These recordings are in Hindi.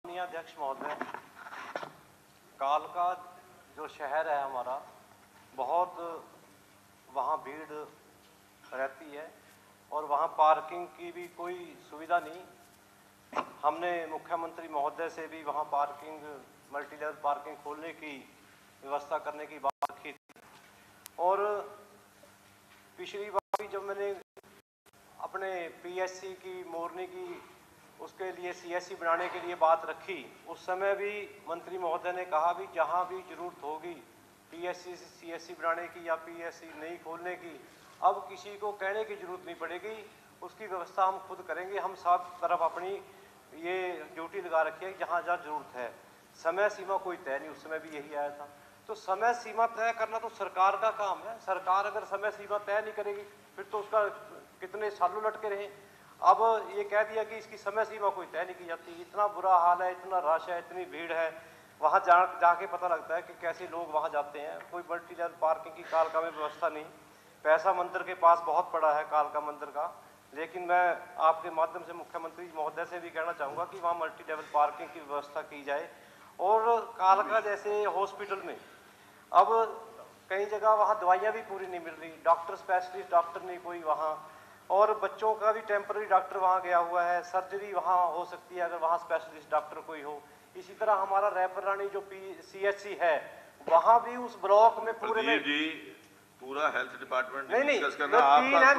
माननीय अध्यक्ष महोदय, कालका जो शहर है हमारा, बहुत वहाँ भीड़ रहती है और वहाँ पार्किंग की भी कोई सुविधा नहीं। हमने मुख्यमंत्री महोदय से भी वहाँ पार्किंग, मल्टी लेवल पार्किंग खोलने की व्यवस्था करने की बात रखी थी। और पिछली बार भी जब मैंने अपने पीएससी की मोरनी की उसके लिए सीएससी बनाने के लिए बात रखी, उस समय भी मंत्री महोदय ने कहा भी जहां भी जरूरत होगी पीएससी से सीएससी बनाने की या पीएससी नहीं खोलने की, अब किसी को कहने की जरूरत नहीं पड़ेगी, उसकी व्यवस्था हम खुद करेंगे। हम सब तरफ अपनी ये ड्यूटी लगा रखी है जहाँ जहाँ जरूरत है। समय सीमा कोई तय नहीं, उस समय भी यही आया था। तो समय सीमा तय करना तो सरकार का काम है। सरकार अगर समय सीमा तय नहीं करेगी फिर तो उसका कितने सालों लटके रहे। अब ये कह दिया कि इसकी समय सीमा कोई तय नहीं की जाती। इतना बुरा हाल है, इतना रश है, इतनी भीड़ है, वहाँ जाके पता लगता है कि कैसे लोग वहाँ जाते हैं। कोई मल्टी लेवल पार्किंग की कालका में व्यवस्था नहीं। पैसा मंदिर के पास बहुत पड़ा है कालका मंदिर का, लेकिन मैं आपके माध्यम से मुख्यमंत्री महोदय से भी कहना चाहूँगा कि वहाँ मल्टी लेवल पार्किंग की व्यवस्था की जाए। और कालका जैसे हॉस्पिटल में अब कई जगह वहाँ दवाइयाँ भी पूरी नहीं मिल रही, डॉक्टर स्पेशलिस्ट डॉक्टर नहीं कोई वहाँ, और बच्चों का भी टेम्पररी डॉक्टर वहाँ गया हुआ है। सर्जरी वहाँ हो सकती है अगर वहाँ स्पेशलिस्ट डॉक्टर कोई हो। इसी तरह हमारा रैपर रानी जो सीएचसी है, वहाँ भी उस ब्लॉक में पूरे में पूरा हेल्थ डिपार्टमेंट नहीं डिस्कस करना। तीन है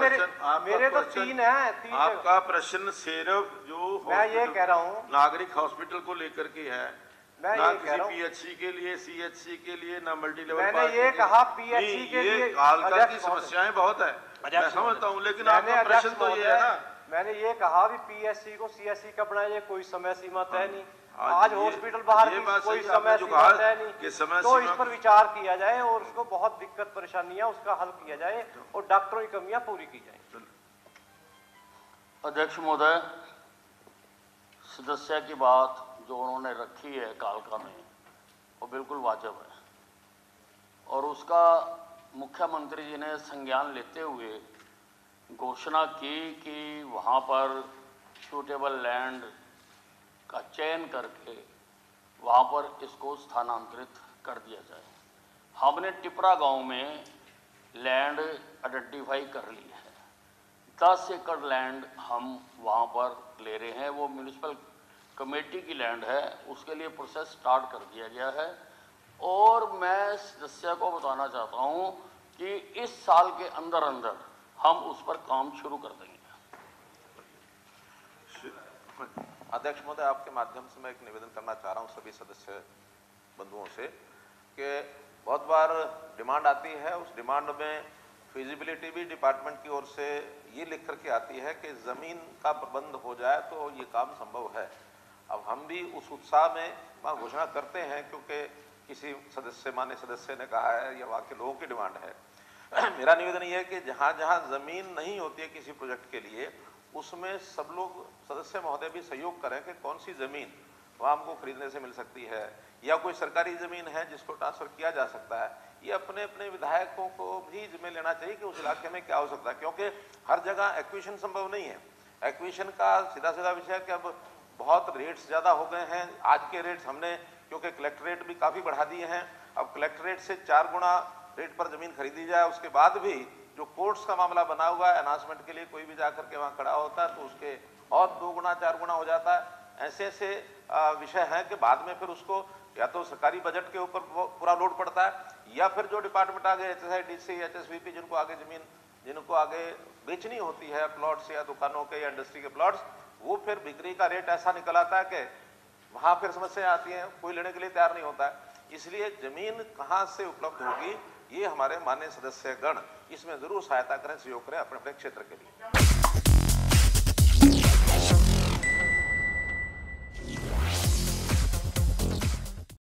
मेरे तो तीन है। आपका प्रश्न सिर्फ जो मैं ये कह रहा हूँ नागरिक हॉस्पिटल को लेकर के है, मैं ना ये कह रहा हूँ पीएचसी के लिए, सीएचसी के लिए, ना मल्टी लेवल। मैंने ये कहा पीएचसी के लिए कालका की समस्याएं बहुत है, मैं समझता हूँ, लेकिन आपका प्रश्न तो ये है ना। मैंने ये कहा भी पीएचसी को सीएचसी का बनाया, कोई समय सीमा तय नहीं। आज हॉस्पिटल बाहर की कोई समय सीमा तय नहीं, तो इस पर विचार किया जाए और उसको बहुत दिक्कत परेशानियां उसका हल किया जाए और डॉक्टरों की कमियां पूरी की जाए। अध्यक्ष महोदय, सदस्य की बात जो उन्होंने रखी है कालका में, वो बिल्कुल वाजिब है और उसका मुख्यमंत्री जी ने संज्ञान लेते हुए घोषणा की कि वहाँ पर सूटेबल लैंड का चयन करके वहाँ पर इसको स्थानांतरित कर दिया जाए। हमने टिपरा गांव में लैंड आइडेंटिफाई कर ली है। 10 एकड़ लैंड हम वहाँ पर ले रहे हैं, वो म्यूनिसिपल कमेटी की लैंड है, उसके लिए प्रोसेस स्टार्ट कर दिया गया है। और मैं सदस्य को बताना चाहता हूँ कि इस साल के अंदर अंदर हम उस पर काम शुरू कर देंगे। अध्यक्ष महोदय, आपके माध्यम से मैं एक निवेदन करना चाह रहा हूँ सभी सदस्य बंधुओं से कि बहुत बार डिमांड आती है, उस डिमांड में फिजिबिलिटी भी डिपार्टमेंट की ओर से ये लिख करके आती है कि ज़मीन का प्रबंध हो जाए तो ये काम संभव है। अब हम भी उस उत्साह में वहाँ घोषणा करते हैं क्योंकि किसी सदस्य, मान्य सदस्य ने कहा है या वहाँ के लोगों की डिमांड है। मेरा निवेदन ये है कि जहाँ जहाँ ज़मीन नहीं होती है किसी प्रोजेक्ट के लिए, उसमें सब लोग सदस्य महोदय भी सहयोग करें कि कौन सी ज़मीन वहाँ हमको खरीदने से मिल सकती है या कोई सरकारी ज़मीन है जिसको ट्रांसफ़र किया जा सकता है। ये अपने अपने विधायकों को भी जिम्मे लेना चाहिए कि उस इलाके में क्या हो सकता है, क्योंकि हर जगह एक्विजिशन संभव नहीं है। एक्विजिशन का सीधा सीधा विषय है कि अब बहुत रेट्स ज़्यादा हो गए हैं। आज के रेट्स हमने क्योंकि कलेक्ट्रेट भी काफ़ी बढ़ा दिए हैं, अब कलेक्ट्रेट से 4 गुना रेट पर ज़मीन खरीदी जाए, उसके बाद भी जो कोर्ट्स का मामला बना हुआ है, अनाउंसमेंट के लिए कोई भी जाकर के वहाँ खड़ा होता है तो उसके और 2 गुना 4 गुना हो जाता है। ऐसे ऐसे विषय हैं कि बाद में फिर उसको या तो सरकारी बजट के ऊपर पूरा लोड पड़ता है या फिर जो डिपार्टमेंट आगे HSIDC, HSVP जिनको आगे ज़मीन जिनको आगे बेचनी होती है प्लॉट्स या दुकानों के या इंडस्ट्री के प्लॉट्स, वो फिर बिक्री का रेट ऐसा निकल आता है कि वहाँ फिर समस्या आती है, कोई लेने के लिए तैयार नहीं होता है। इसलिए ज़मीन कहाँ से उपलब्ध होगी, ये हमारे माननीय सदस्यगण इसमें ज़रूर सहायता करें, सहयोग करें अपने अपने क्षेत्र के लिए।